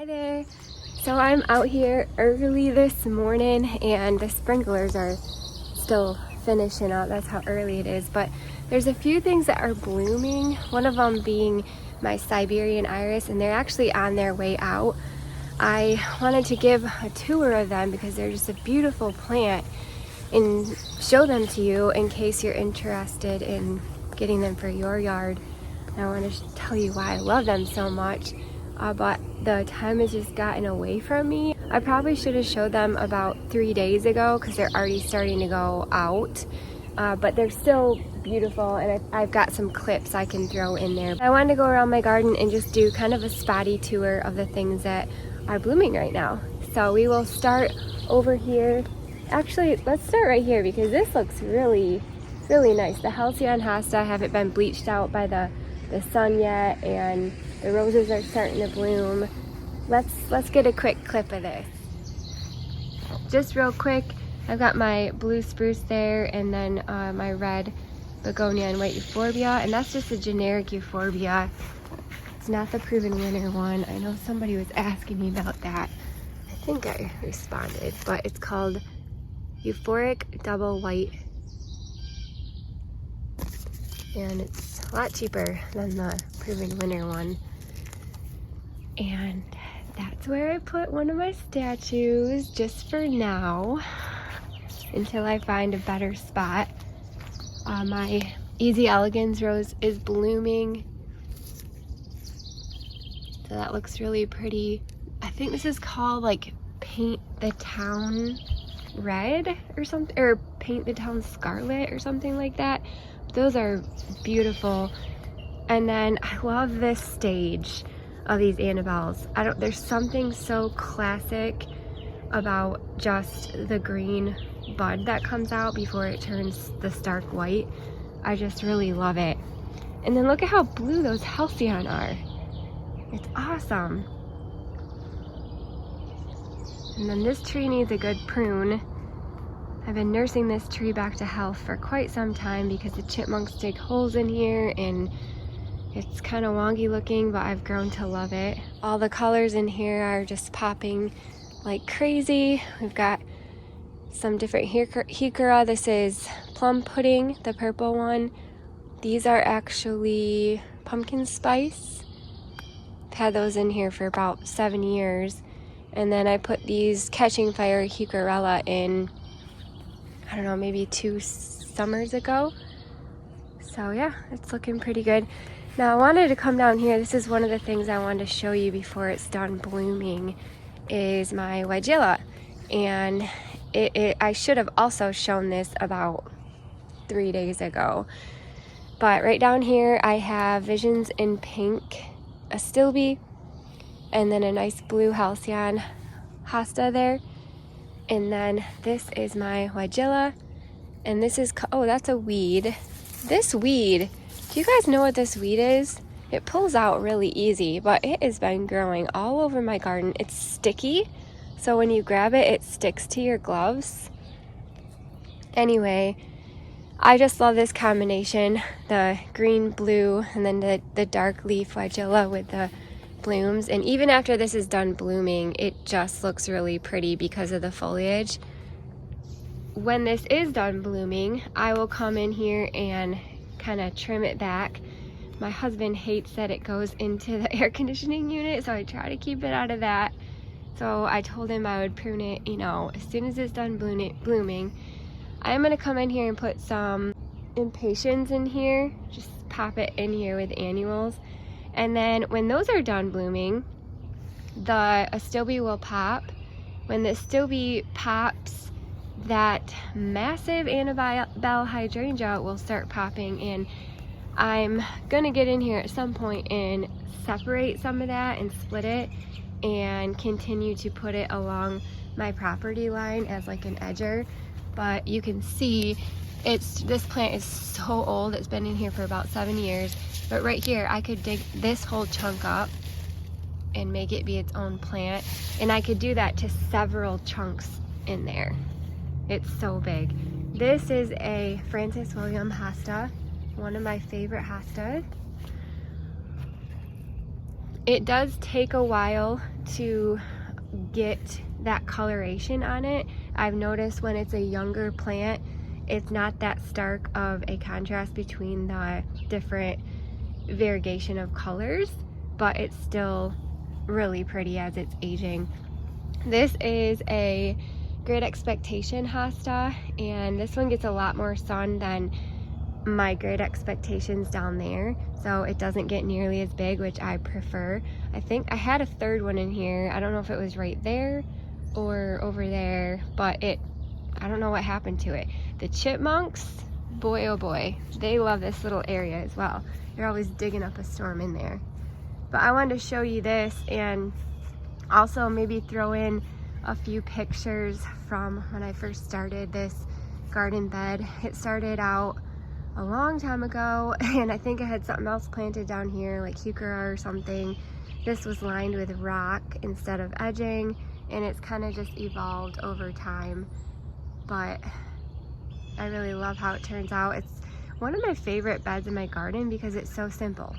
Hi there. So I'm out here early this morning and the sprinklers are still finishing up. That's how early it is. But there's a few things that are blooming. One of them being my Siberian Iris, and they're actually on their way out. I wanted to give a tour of them because they're just a beautiful plant and show them to you in case you're interested in getting them for your yard. And I want to tell you why I love them so much. But the time has just gotten away from me. I probably should have showed them about 3 days ago because they're already starting to go out. But they're still beautiful, and I've got some clips I can throw in there. I wanted to go around my garden and just do kind of a spotty tour of the things that are blooming right now. So we will start over here. Actually, let's start right here because this looks really, really nice. The Halcyon Hosta haven't been bleached out by the sun yet, and the roses are starting to bloom. Let's get a quick clip of this. Just real quick, I've got my blue spruce there, and then my red begonia and white euphorbia, and that's just a generic euphorbia. It's not the proven winner one. I know somebody was asking me about that. I think I responded, but it's called Euphoric Double White, and it's a lot cheaper than the proven winner one. And that's where I put one of my statues just for now until I find a better spot. My Easy Elegance rose is blooming, so that looks really pretty. I think this is called like Paint the Town Red or something, or Paint the Town Scarlet or something like that. Those are beautiful. And then I love this stage of these Annabelles. There's something so classic about just the green bud that comes out before it turns the stark white. I just really love it. And then look at how blue those Halcyon are. It's awesome. And then this tree needs a good prune. I've been nursing this tree back to health for quite some time because the chipmunks dig holes in here and it's kind of wonky looking, but I've grown to love it. All the colors in here are just popping like crazy. We've got some different heuchera. This is plum pudding, the purple one. These are actually pumpkin spice. I've had those in here for about 7 years. And then I put these catching fire heucherella in, I don't know, maybe 2 summers ago. So yeah, it's looking pretty good. Now I wanted to come down here. This is one of the things I wanted to show you before it's done blooming is my Weigela. And I should have also shown this about 3 days ago. But right down here I have Visions in Pink, a Stilby, and then a nice blue Halcyon Hosta there. And then this is my Weigela, and this is, oh, that's a weed. This weed, do you guys know what this weed is? It pulls out really easy, but it has been growing all over my garden. It's sticky, so when you grab it, it sticks to your gloves. Anyway, I just love this combination, the green, blue, and then the dark leaf Weigela with the blooms. And even after this is done blooming, it just looks really pretty because of the foliage. When this is done blooming, I will come in here and kind of trim it back. My husband hates that it goes into the air conditioning unit, so I try to keep it out of that. So I told him I would prune it, you know, as soon as it's done blooming. I am going to come in here and put some impatiens in here, just pop it in here with annuals. And then when those are done blooming, the Astilbe will pop. When the Astilbe pops, that massive Annabelle hydrangea will start popping, and I'm gonna get in here at some point and separate some of that and split it and continue to put it along my property line as like an edger. But you can see this plant is so old. It's been in here for about 7 years. But right here, I could dig this whole chunk up and make it be its own plant. And I could do that to several chunks in there. It's so big. This is a Francis William Hosta, one of my favorite hostas. It does take a while to get that coloration on it. I've noticed when it's a younger plant, it's not that stark of a contrast between the different variegation of colors, but it's still really pretty as it's aging. This is a Great Expectation Hosta, and this one gets a lot more sun than my Great Expectations down there, so it doesn't get nearly as big, which I prefer. I think I had a third one in here. I don't know if it was right there or over there, but I don't know what happened to it. The chipmunks, boy oh boy, they love this little area as well. They're always digging up a storm in there. But I wanted to show you this, and also maybe throw in a few pictures from when I first started this garden bed. It started out a long time ago, and I think I had something else planted down here, like heuchera or something. This was lined with rock instead of edging, and it's kind of just evolved over time. But I really love how it turns out. It's one of my favorite beds in my garden because it's so simple.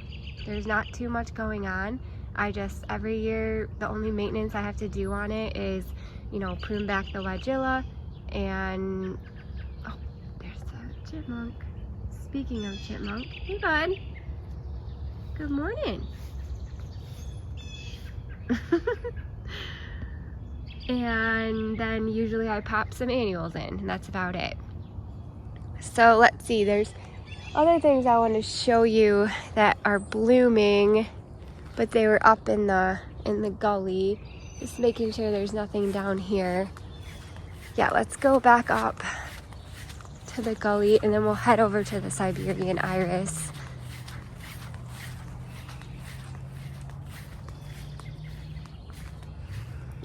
There's not too much going on. Every year, the only maintenance I have to do on it is, you know, prune back the Weigela, and, oh, there's the chipmunk. Speaking of chipmunk, hey bud, good morning. And then usually I pop some annuals in, and that's about it. So let's see, there's other things I want to show you that are blooming, but they were up in the gully. Just making sure there's nothing down here. Yeah, let's go back up to the gully, and then we'll head over to the Siberian Iris.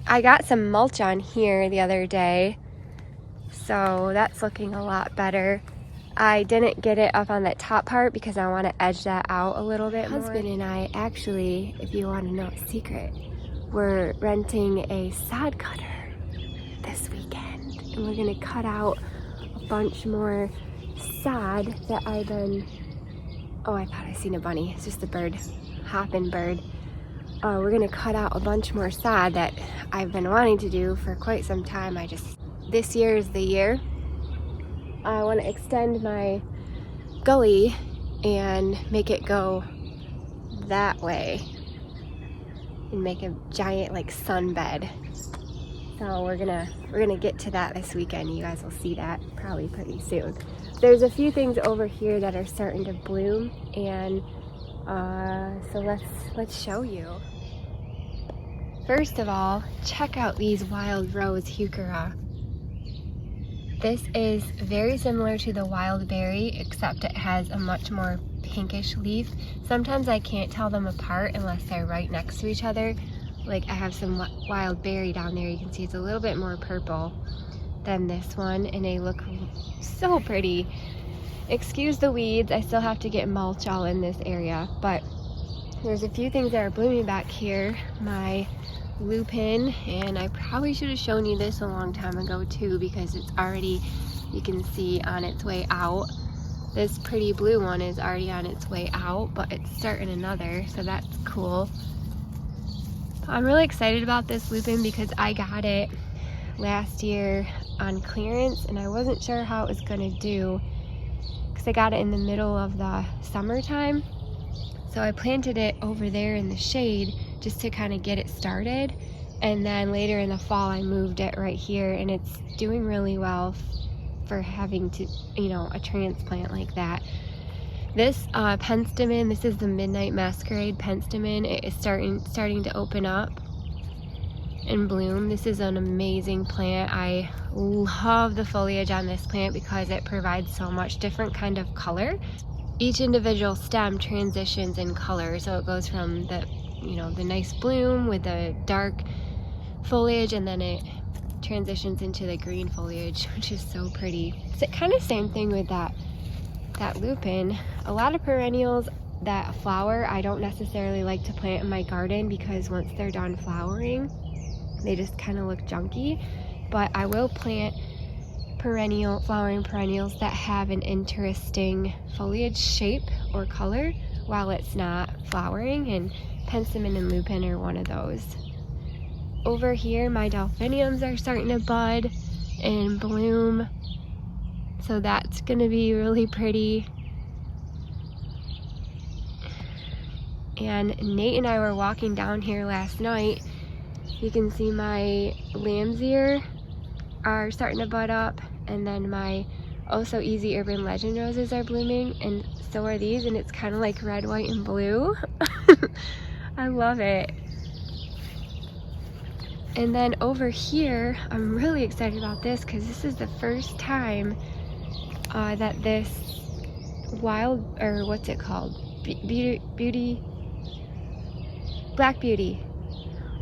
I got some mulch on here the other day, so that's looking a lot better. I didn't get it up on that top part because I want to edge that out a little bit more. My husband and I actually, if you want to know a secret, we're renting a sod cutter this weekend, and we're going to cut out a bunch more sod that I've been, oh, I thought I seen a bunny. It's just a bird, hopping bird. We're going to cut out a bunch more sod that I've been wanting to do for quite some time. This year is the year. I want to extend my gully and make it go that way and make a giant like sunbed. So we're gonna get to that this weekend. You guys will see that probably pretty soon. There's a few things over here that are starting to bloom, and so let's show you. First of all, check out these wild rose heuchera. This is very similar to the wild berry, except it has a much more pinkish leaf. Sometimes I can't tell them apart unless they're right next to each other. Like I have some wild berry down there. You can see it's a little bit more purple than this one, and they look so pretty. Excuse the weeds, I still have to get mulch all in this area, but there's a few things that are blooming back here. My lupine, and I probably should have shown you this a long time ago too, because it's already, you can see, on its way out. This pretty blue one is already on its way out, but it's starting another, so that's cool. I'm really excited about this lupine because I got it last year on clearance, and I wasn't sure how it was gonna do because I got it in the middle of the summertime. So I planted it over there in the shade just to kind of get it started, and then later in the fall I moved it right here, and it's doing really well for having to, you know, a transplant like that. This penstemon, this is the Midnight Masquerade penstemon. It is starting to open up and bloom. This is an amazing plant. I love the foliage on this plant because it provides so much different kind of color. Each individual stem transitions in color, so it goes from the, you know, the nice bloom with the dark foliage, and then it transitions into the green foliage, which is so pretty. It's kind of same thing with that lupine. A lot of perennials that flower I don't necessarily like to plant in my garden because once they're done flowering, they just kind of look junky. But I will plant flowering perennials that have an interesting foliage shape or color while it's not flowering, and Penstemon and Lupine are one of those. Over here, my delphiniums are starting to bud and bloom. So that's gonna be really pretty. And Nate and I were walking down here last night. You can see my lamb's ear are starting to bud up, and then my Oh So Easy Urban Legend roses are blooming, and so are these, and it's kind of like red, white, and blue. I love it. And then over here, I'm really excited about this because this is the first time that this wild, or what's it called? Black Beauty.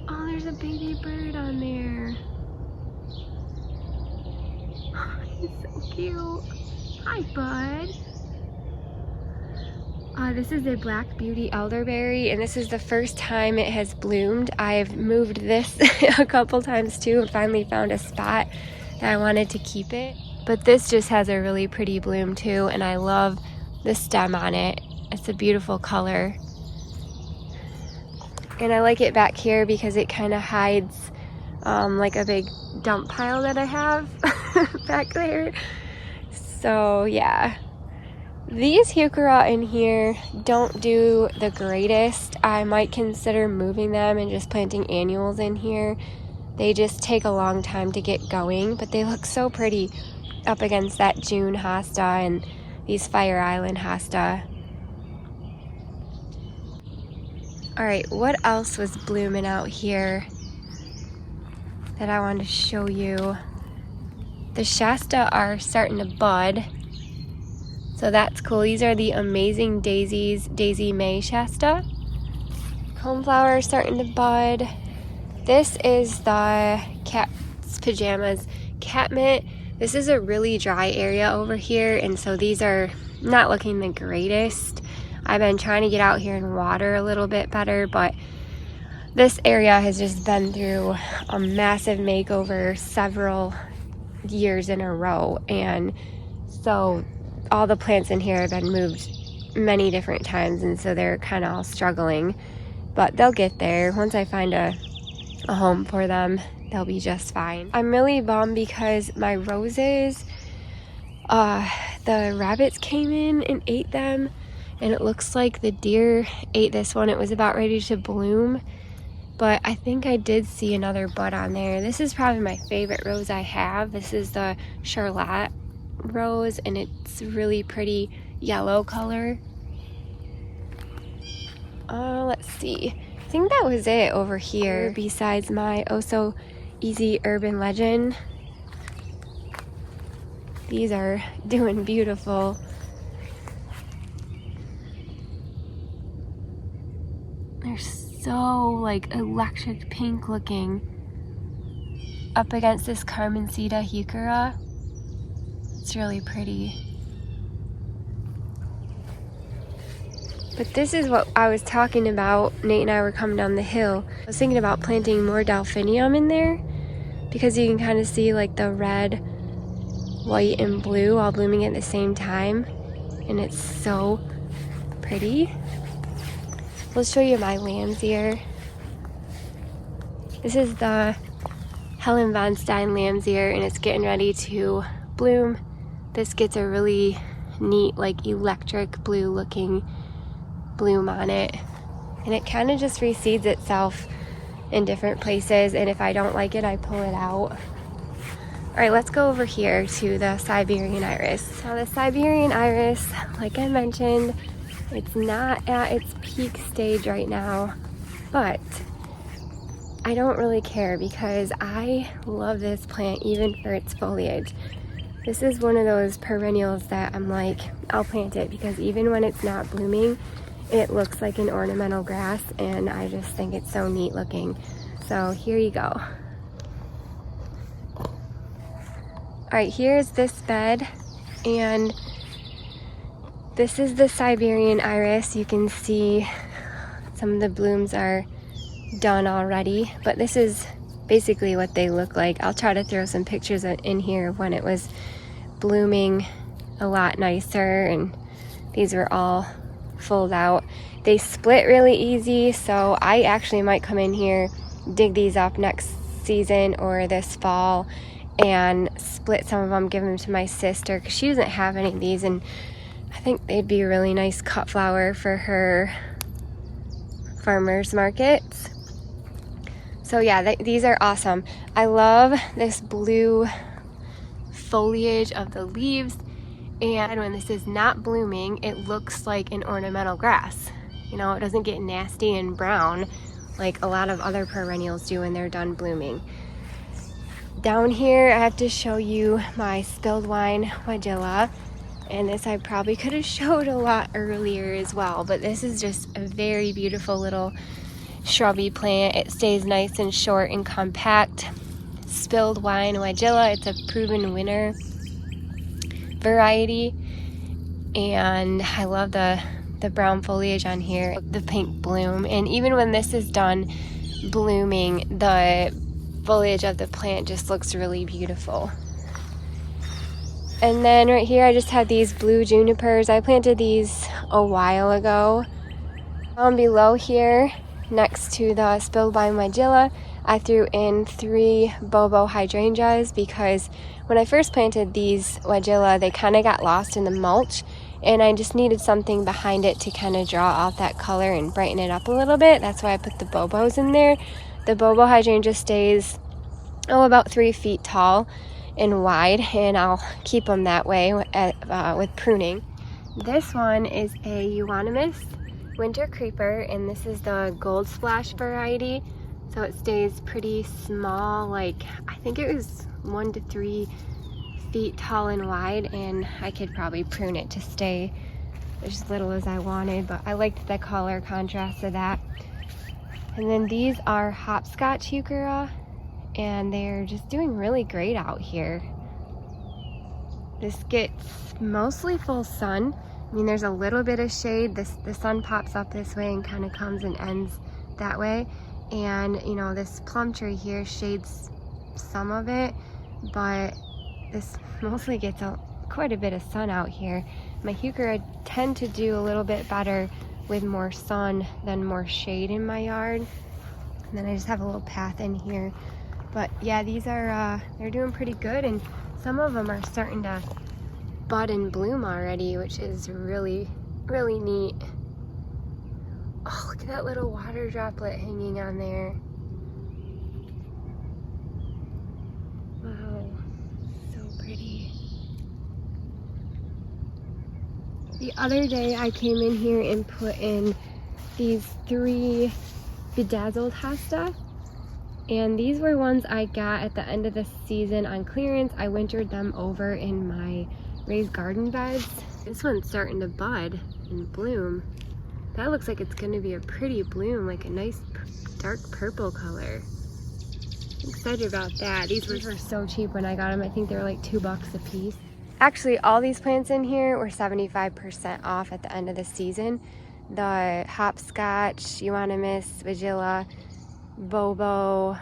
Oh, there's a baby bird on there. He's so cute. Hi, bud. This is a Black Beauty Elderberry, and this is the first time it has bloomed. I've moved this a couple times too and finally found a spot that I wanted to keep it. But this just has a really pretty bloom too, and I love the stem on it. It's a beautiful color. And I like it back here because it kind of hides like a big dump pile that I have back there. So yeah. These heuchera in here don't do the greatest. I might consider moving them and just planting annuals in here. They just take a long time to get going, but they look so pretty up against that June Hosta and these Fire Island Hosta. Alright, what else was blooming out here that I wanted to show you? The Shasta are starting to bud. So that's cool. These are the Amazing Daisies, Daisy May Shasta. Coneflower starting to bud. This is the Cat's Pajamas Catmint. This is a really dry area over here, and so these are not looking the greatest. I've been trying to get out here and water a little bit better, but this area has just been through a massive makeover several years in a row, and so all the plants in here have been moved many different times, and so they're kind of all struggling, but they'll get there. Once I find a home for them, they'll be just fine. I'm really bummed because my roses, the rabbits came in and ate them, and it looks like the deer ate this one. It was about ready to bloom, but I think I did see another bud on there. This is probably my favorite rose I have. This is the Charlotte rose, and it's really pretty yellow color. Let's see. I think that was it over here besides my Oh So Easy Urban Legend. These are doing beautiful. They're so like electric pink looking up against this Carmencita heuchera. It's really pretty. But this is what I was talking about. Nate and I were coming down the hill. I was thinking about planting more delphinium in there because you can kind of see like the red, white, and blue all blooming at the same time, and it's so pretty. Let's show you my lamb's ear. This is the Helen von Stein lamb's ear, and it's getting ready to bloom. This gets a really neat, like electric blue looking bloom on it, and it kind of just reseeds itself in different places, and if I don't like it, I pull it out. All right, let's go over here to the Siberian Iris. Now the Siberian Iris, like I mentioned, it's not at its peak stage right now, but I don't really care because I love this plant even for its foliage. This is one of those perennials that I'm like, I'll plant it because even when it's not blooming, it looks like an ornamental grass, and I just think it's so neat looking. So here you go. All right, here's this bed, and this is the Siberian Iris. You can see some of the blooms are done already, but this is basically what they look like. I'll try to throw some pictures in here of when it was blooming a lot nicer, and these were all fold out. They split really easy, so I actually might come in here, dig these up next season or this fall, and split some of them, give them to my sister, because she doesn't have any of these, and I think they'd be a really nice cut flower for her farmers markets. So yeah, these are awesome. I love this blue foliage of the leaves, and when this is not blooming, it looks like an ornamental grass. You know, it doesn't get nasty and brown like a lot of other perennials do when they're done blooming. Down here, I have to show you my spilled wine Weigela, and this I probably could have showed a lot earlier as well, but this is just a very beautiful little shrubby plant. It stays nice and short and compact. Spilled wine Weigela, it's a proven winner variety, and I love the brown foliage on here, the pink bloom, and even when this is done blooming, the foliage of the plant just looks really beautiful. And then right here I just have these blue junipers. I planted these a while ago. Down below here, next to the spilled wine Weigela, I threw in 3 bobo hydrangeas because when I first planted these Weigela, they kind of got lost in the mulch, and I just needed something behind it to kind of draw out that color and brighten it up a little bit. That's why I put the bobos in there. The bobo hydrangea stays about 3 feet tall and wide, and I'll keep them that way with pruning. This one is a euonymus winter creeper, and this is the gold splash variety. So it stays pretty small, like I think it was 1 to 3 feet tall and wide, and I could probably prune it to stay as little as I wanted, but I liked the color contrast of that. And then these are hopscotch heuchera, and they're just doing really great out here. This gets mostly full sun. I mean, there's a little bit of shade. The sun pops up this way and kind of comes and ends that way. And you know, this plum tree here shades some of it, but this mostly gets quite a bit of sun out here. My heuchera tend to do a little bit better with more sun than more shade in my yard. And then I just have a little path in here. But yeah, these are they're doing pretty good, and some of them are starting to bud and bloom already, which is really, really neat. Oh, look at that little water droplet hanging on there. Wow, so pretty. The other day I came in here and put in these 3 bedazzled Hosta, and these were ones I got at the end of the season on clearance. I wintered them over in my raised garden beds. This one's starting to bud and bloom. That looks like it's gonna be a pretty bloom, like a nice dark purple color. I'm excited about that. These were so cheap when I got them. I think they were like $2 a piece. Actually, all these plants in here were 75% off at the end of the season. The hopscotch, euonymus, Weigela, bobo,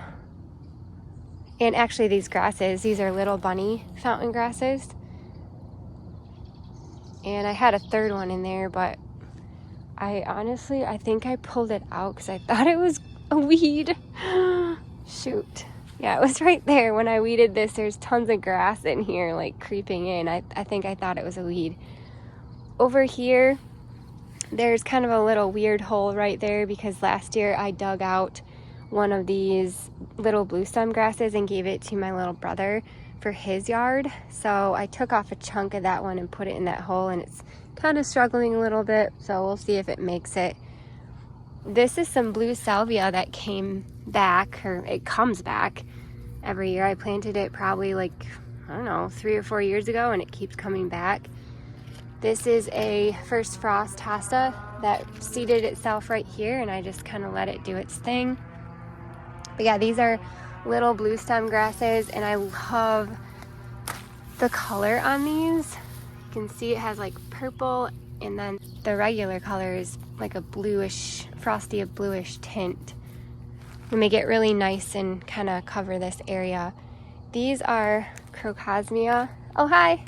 and actually these grasses, these are little bunny fountain grasses. And I had a third one in there, but I think I pulled it out because I thought it was a weed. Shoot. Yeah, it was right there. When I weeded this, there's tons of grass in here, like creeping in. I think I thought it was a weed. Over here, there's kind of a little weird hole right there because last year I dug out one of these little blue stem grasses and gave it to my little brother for his yard. So I took off a chunk of that one and put it in that hole, and it's kind of struggling a little bit, so we'll see if it makes it. This is some blue salvia that came back, or it comes back every year. I planted it probably like, I don't know, 3 or 4 years ago, and it keeps coming back. This is a first frost hosta that seeded itself right here, and I just kind of let it do its thing. But yeah, these are little blue stem grasses, and I love the color on these. You can see it has like purple, and then the regular color is like a bluish, frosty bluish tint. And they get really nice and kind of cover this area. These are crocosmia. Oh, hi.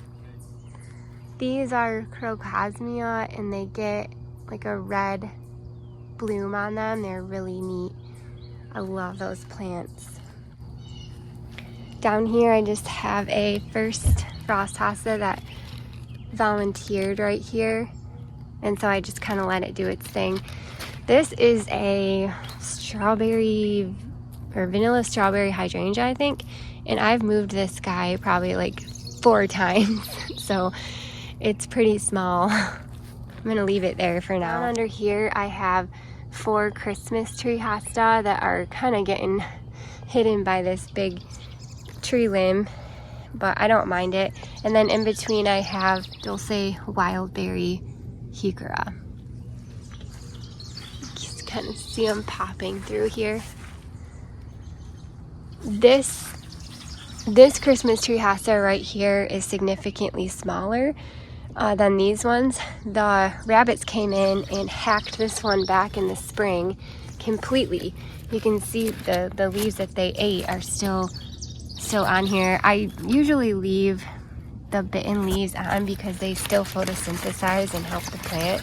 These are crocosmia, and they get like a red bloom on them. They're really neat. I love those plants. Down here I just have a first frost hosta that volunteered right here, and so I just kind of let it do its thing. This is a strawberry or vanilla strawberry hydrangea, I think, and I've moved this guy probably like 4 times, so it's pretty small. I'm gonna leave it there for now. Down under here I have 4 Christmas tree hosta that are kind of getting hidden by this big tree limb, but I don't mind it. And then in between I have Dulce Wildberry Heuchera. Just kind of see them popping through here. This Christmas tree hosta right here is significantly smaller than these ones. The rabbits came in and hacked this one back in the spring completely. You can see the leaves that they ate are still on here. I usually leave the bitten leaves on because they still photosynthesize and help the plant.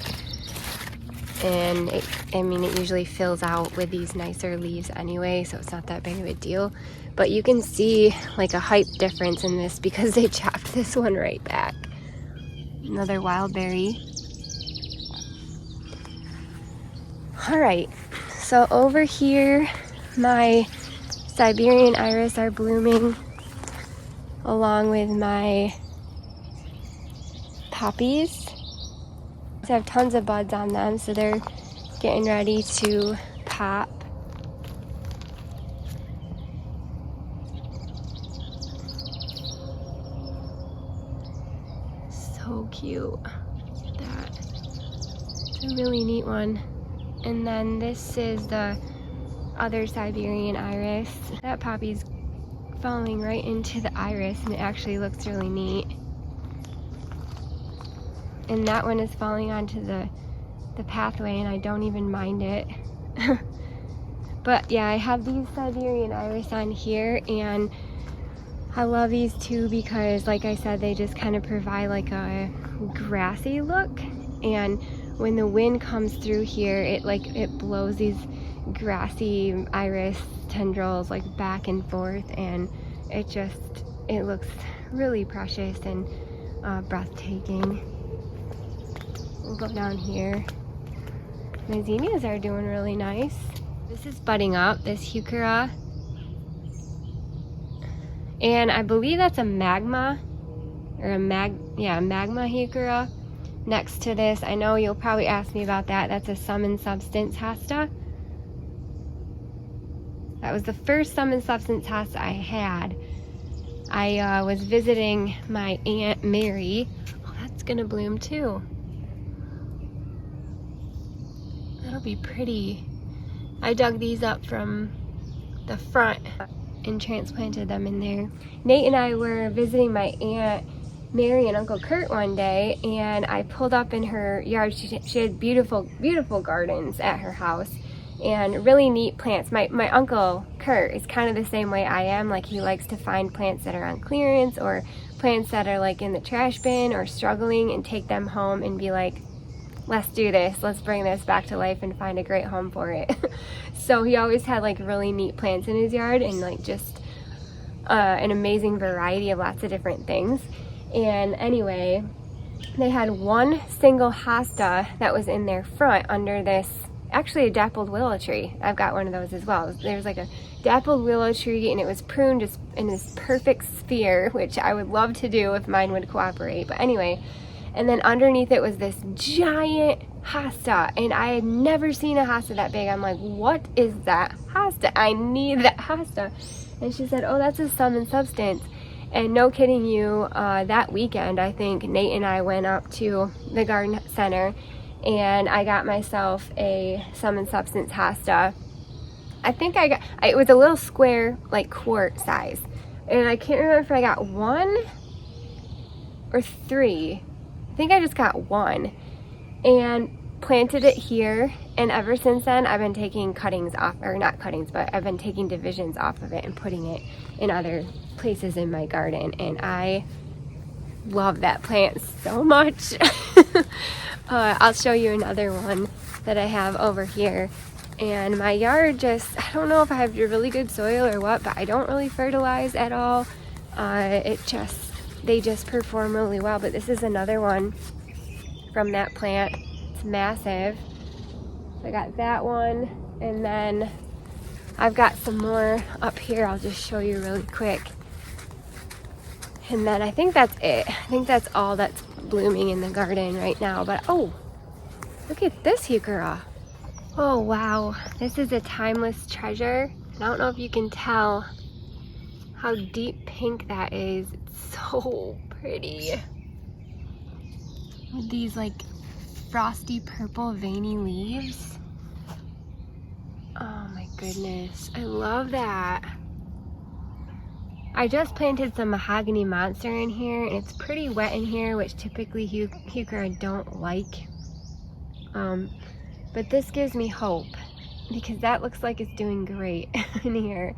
And it usually fills out with these nicer leaves anyway, so it's not that big of a deal. But you can see like a height difference in this because they chopped this one right back. Another wildberry. All right, so over here, my Siberian Iris are blooming along with my poppies. I have tons of buds on them, so they're getting ready to pop. So cute. Look at that. It's a really neat one. And then this is the other Siberian Iris. That poppy's falling right into the iris, and it actually looks really neat. And that one is falling onto the pathway, and I don't even mind it. But yeah, I have these Siberian Iris on here, and I love these too because, like I said, they just kind of provide like a grassy look. And when the wind comes through here, it blows these grassy iris tendrils like back and forth, and it looks really precious and breathtaking. We'll go down here. My zinnias are doing really nice. This is budding up, this Heuchera. And I believe that's a magma, or magma Heuchera. Next to this, I know you'll probably ask me about that. That's a Summon Substance hosta. That was the first Summon Substance hosta I had. I was visiting my Aunt Mary. Oh, that's gonna bloom too. That'll be pretty. I dug these up from the front and transplanted them in there. Nate and I were visiting my Aunt Mary and Uncle Kurt one day, and I pulled up in her yard. She had beautiful, beautiful gardens at her house and really neat plants. My Uncle Kurt is kind of the same way I am. Like, he likes to find plants that are on clearance or plants that are like in the trash bin or struggling and take them home and be like, let's do this, let's bring this back to life and find a great home for it. So he always had like really neat plants in his yard, and like just an amazing variety of lots of different things. And anyway, they had one single hosta that was in their front under this, actually a dappled willow tree. I've got one of those as well. There's like a dappled willow tree, and it was pruned just in this perfect sphere, which I would love to do if mine would cooperate. But anyway, and then underneath it was this giant hosta, and I had never seen a hosta that big. I'm like, what is that hosta? I need that hosta. And she said, oh, that's a Summon Substance. And no kidding you, that weekend, I think Nate and I went up to the garden center, and I got myself a Summon Substance hosta. I think it was a little square, like quart size. And I can't remember if I got 1 or 3. I think I just got 1. And planted it here, and ever since then I've been taking cuttings off, or not cuttings, but I've been taking divisions off of it and putting it in other places in my garden, and I love that plant so much. I'll show you another one that I have over here. And my yard just, I don't know if I have really good soil or what, but I don't really fertilize at all. They just perform really well. But this is another one from that plant. It's massive. So I got that one, and then I've got some more up here. I'll just show you really quick. And then I think that's it. I think that's all that's blooming in the garden right now. But oh, look at this heuchera. Oh wow, this is a timeless treasure. And I don't know if you can tell how deep pink that is. It's so pretty. With these like frosty purple veiny leaves. Oh my goodness, I love that. I just planted some mahogany monster in here, and it's pretty wet in here, which typically heuchera don't like. But this gives me hope because that looks like it's doing great in here.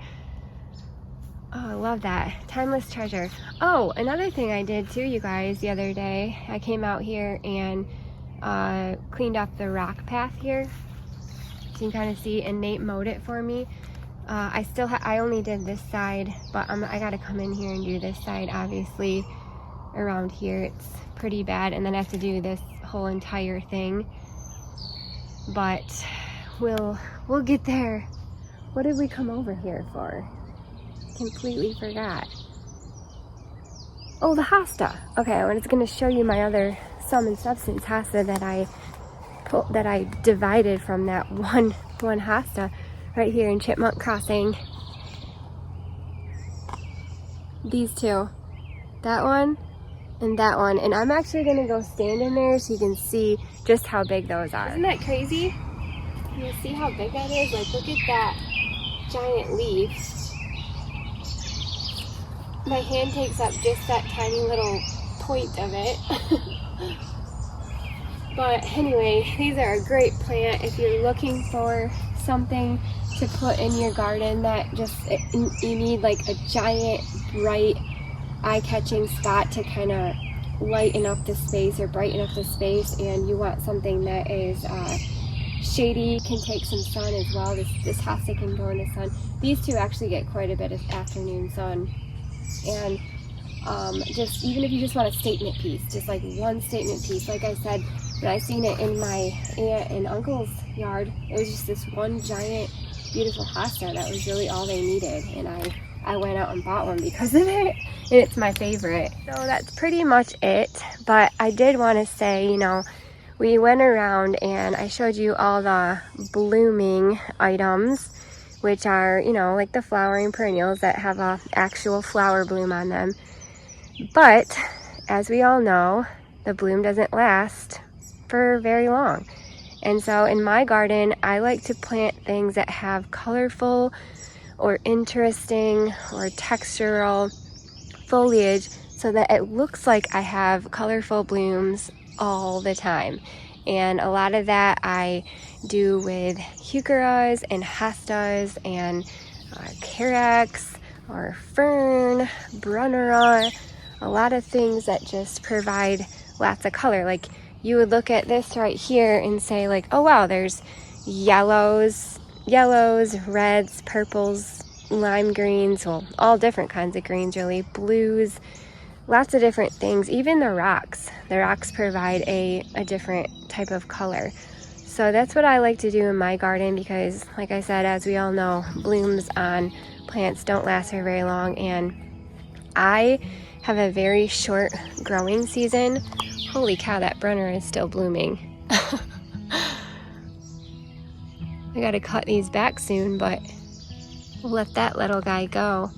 Oh, I love that. Timeless treasure. Oh, another thing I did too, you guys, the other day, I came out here and cleaned up the rock path here. You can kind of see, and Nate mowed it for me. I only did this side, but I gotta come in here and do this side. Obviously, around here it's pretty bad, and then I have to do this whole entire thing. But we'll get there. What did we come over here for? Completely forgot. Oh, the Hosta. Okay, I was gonna show you my other Sum and Substance Hosta that I divided from that one Hosta right here in Chipmunk Crossing. These two, that one and that one, and I'm actually gonna go stand in there so you can see just how big those are. Isn't that crazy? You see how big that is? Like, look at that giant leaf. My hand takes up just that tiny little point of it. But anyway, these are a great plant if you're looking for something to put in your garden that just, you need like a giant, bright, eye-catching spot to kind of lighten up the space or brighten up the space, and you want something that is shady, can take some sun as well. This Hosta can go in the sun. These two actually get quite a bit of afternoon sun. And just even if you just want a statement piece, just like one statement piece, like I said, when I seen it in my aunt and uncle's yard, it was just this one giant beautiful Hosta that was really all they needed, and I went out and bought one because of it, and it's my favorite. So that's pretty much it, but I did want to say, you know, we went around and I showed you all the blooming items, which are, you know, like the flowering perennials that have a actual flower bloom on them. But as we all know, the bloom doesn't last for very long. And so in my garden, I like to plant things that have colorful or interesting or textural foliage so that it looks like I have colorful blooms all the time. And a lot of that I do with heucheras and hostas and carex or fern, brunnera, a lot of things that just provide lots of color. Like, you would look at this right here and say like, oh wow, there's yellows, reds, purples, lime greens, well, all different kinds of greens really, blues, lots of different things. Even the rocks provide a different type of color. So that's what I like to do in my garden because, like I said, as we all know, blooms on plants don't last for very long, and I have a very short growing season. Holy cow, that brunnera is still blooming. I gotta cut these back soon, but we'll let that little guy go.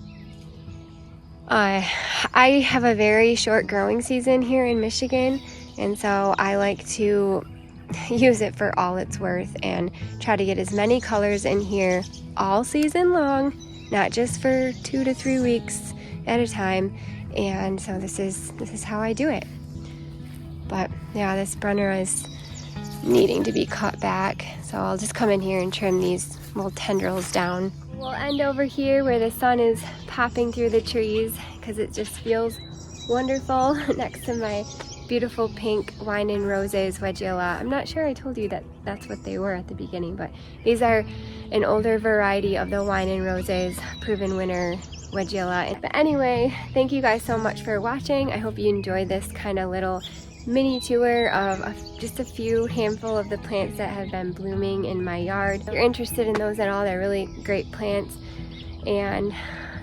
I have a very short growing season here in Michigan, and so I like to use it for all it's worth and try to get as many colors in here all season long, not just for 2 to 3 weeks at a time. And so this is how I do it. But yeah, this brunnera is needing to be cut back, so I'll just come in here and trim these little tendrils down. We'll end over here where the sun is popping through the trees because it just feels wonderful next to my beautiful pink wine and roses, Weigela. I'm not sure I told you that that's what they were at the beginning, but these are an older variety of the wine and roses, proven winner Weigela. But anyway, thank you guys so much for watching. I hope you enjoyed this kind of little mini tour of just a few handful of the plants that have been blooming in my yard. If you're interested in those at all, they're really great plants. And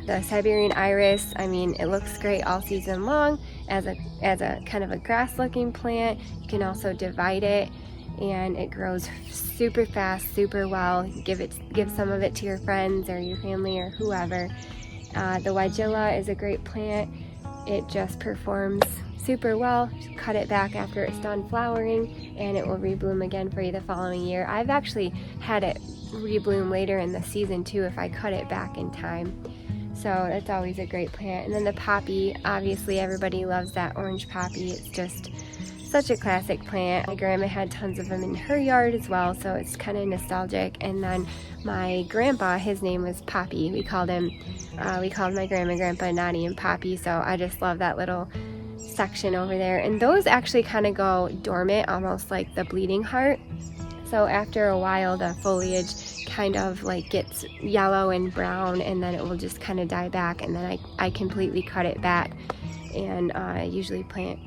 the Siberian Iris, I mean, it looks great all season long as a kind of a grass looking plant. You can also divide it and it grows super fast, super well. Give some of it to your friends or your family or whoever. The Weigela is a great plant. It just performs super well. Just cut it back after it's done flowering and it will rebloom again for you the following year. I've actually had it rebloom later in the season too if I cut it back in time. So that's always a great plant. And then the poppy, obviously everybody loves that orange poppy. It's just such a classic plant. My grandma had tons of them in her yard as well, so it's kind of nostalgic. And then my grandpa, his name was Poppy. We called my grandma, Grandpa, Nani, and Poppy. So I just love that little section over there. And those actually kind of go dormant, almost like the bleeding heart. So after a while, the foliage kind of like gets yellow and brown, and then it will just kind of die back. And then I completely cut it back and usually plant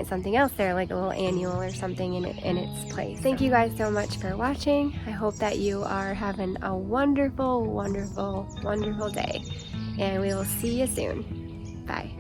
something else there, like a little annual or something in its place. Thank you guys so much for watching. I hope that you are having a wonderful, wonderful, wonderful day, and we will see you soon. Bye.